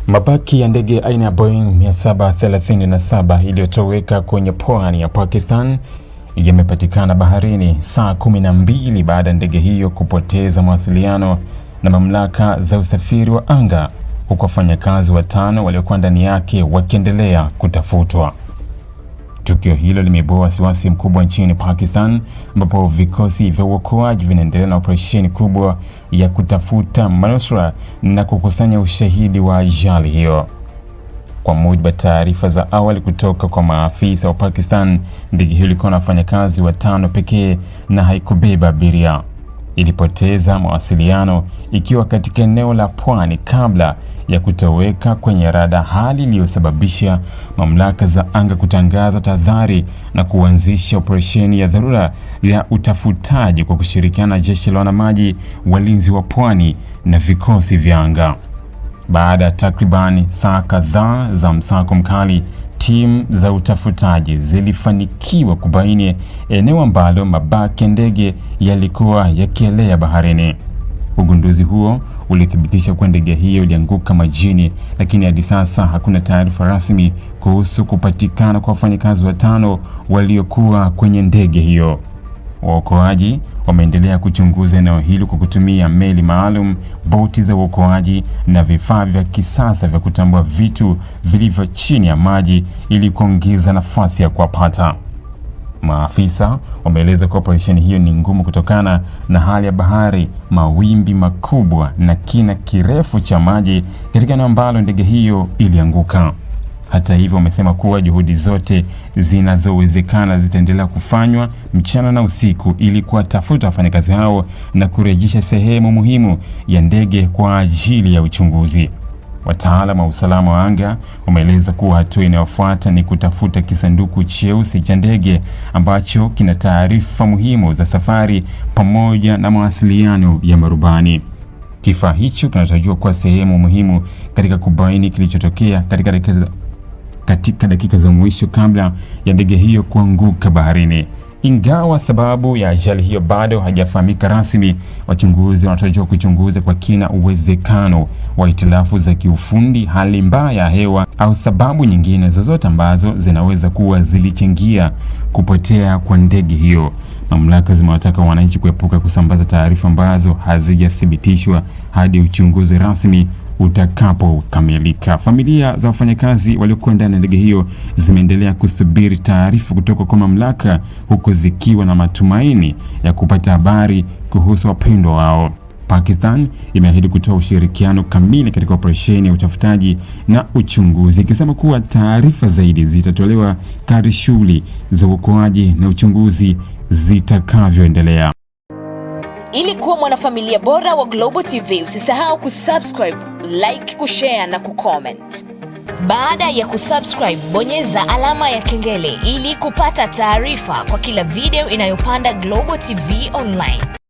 Mabaki ya ndege aina ya Boeing 737 iliyotoweka kwenye pwani ya Pakistan yamepatikana baharini saa 12 baada ya ndege hiyo kupoteza mawasiliano na mamlaka za usafiri wa anga, huku wafanyakazi watano waliokuwa ndani yake wakiendelea kutafutwa. Tukio hilo limeibua wasiwasi mkubwa nchini Pakistan, ambapo vikosi vya uokoaji vinaendelea na operesheni kubwa ya kutafuta manusura na kukusanya ushahidi wa ajali hiyo. Kwa mujibu wa taarifa za awali kutoka kwa maafisa wa Pakistan, ndege hiyo ilikuwa na wafanyakazi watano pekee na haikubeba abiria. Ilipoteza mawasiliano ikiwa katika eneo la pwani kabla ya kutoweka kwenye rada, hali iliyosababisha mamlaka za anga kutangaza tahadhari na kuanzisha operesheni ya dharura ya utafutaji kwa kushirikiana na jeshi la wanamaji, walinzi wa pwani na vikosi vya anga. Baada ya takriban saa kadhaa za msako mkali, timu za utafutaji zilifanikiwa kubaini eneo ambalo mabaki ya ndege yalikuwa yakielea baharini. Ugunduzi huo ulithibitisha kuwa ndege hiyo ilianguka majini, lakini hadi sasa hakuna taarifa rasmi kuhusu kupatikana kwa wafanyakazi watano waliokuwa kwenye ndege hiyo. Waokoaji wameendelea kuchunguza eneo hilo kwa kutumia meli maalum, boti za uokoaji na vifaa vya kisasa vya kutambua vitu vilivyo chini ya maji ili kuongeza nafasi ya kuwapata. Maafisa wameeleza kuwa operesheni hiyo ni ngumu kutokana na hali ya bahari, mawimbi makubwa na kina kirefu cha maji katika eneo ambalo ndege hiyo ilianguka. Hata hivyo, wamesema kuwa juhudi zote zinazowezekana zitaendelea kufanywa mchana na usiku ili kuwatafuta wafanyakazi hao na kurejesha sehemu muhimu ya ndege kwa ajili ya uchunguzi. Wataalamu wa usalama wa anga wameeleza kuwa hatua inayofuata ni kutafuta kisanduku cheusi cha ndege ambacho kina taarifa muhimu za safari pamoja na mawasiliano ya marubani. Kifaa hicho kinatarajiwa kuwa sehemu muhimu katika kubaini kilichotokea katika dakika za mwisho kabla ya ndege hiyo kuanguka baharini. Ingawa sababu ya ajali hiyo bado haijafahamika rasmi, wachunguzi wanatarajiwa kuchunguza kwa kina uwezekano wa hitilafu za kiufundi, hali mbaya ya hewa au sababu nyingine zozote ambazo zinaweza kuwa zilichangia kupotea kwa ndege hiyo. Mamlaka zimewataka wananchi kuepuka kusambaza taarifa ambazo hazijathibitishwa hadi uchunguzi rasmi utakapokamilika. Familia za wafanyakazi waliokuwa ndani ya ndege hiyo zimeendelea kusubiri taarifa kutoka kwa mamlaka, huku zikiwa na matumaini ya kupata habari kuhusu wapendwa wao. Pakistan imeahidi kutoa ushirikiano kamili katika operesheni ya utafutaji na uchunguzi, ikisema kuwa taarifa zaidi zitatolewa kadri shughuli za uokoaji na uchunguzi zitakavyoendelea. Ili kuwa mwanafamilia bora wa Global TV, usisahau kusubscribe, like, kushare na kucomment. Baada ya kusubscribe, bonyeza alama ya kengele ili kupata taarifa kwa kila video inayopanda Global TV Online.